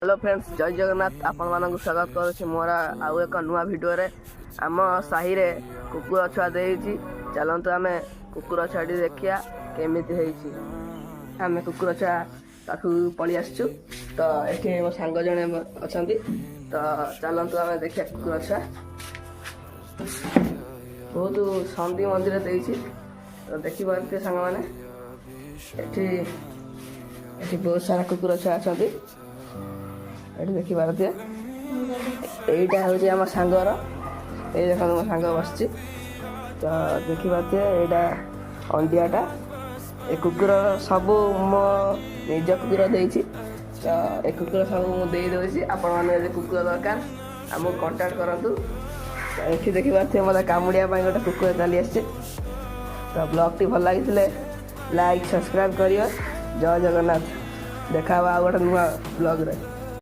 Hello friends, जय जगन्नाथ। आपण मानक स्वागत करुच्ची मोर आउ एक नुआ भिडियो रे। आम साही रे कुकुर छुआ देइछि। चलंतु आमे कुकुर छुआटी देखिया केमिति हेइछि। आमे कुकुर छुआ पाखु पळि आछछु। तो एठी मो सांग जणे अछंती। तो चलंतु आमे देखिया कुकुर छुआ। बहुत संधि मंदिर देइछि। तो देखि पारते सांग माने एठी एठी बहुत सारा कुकुर छुआ अछंती। एठी देखि पारते एइटा होछि हम सांगर। ए देखो मो सांग बसछि। तो देखि पारते एइटा अंडियाटा। ए कुकुर सब मो निज कुकुर देइछि। तो ए कुकुर सब मो देइ दोछि। आपण माने जे कुकुर दरकार हमो कांटेक्ट करंतु। तो एठी देखि पारते मते कामुडिया पई गोटे कुकुर चली आछे। तो ब्लॉग टी भल लागिथिले लाइक सब्सक्राइब करियो। जय जगन्नाथ। देखा आ गोटे नुआ ब्लॉग रे।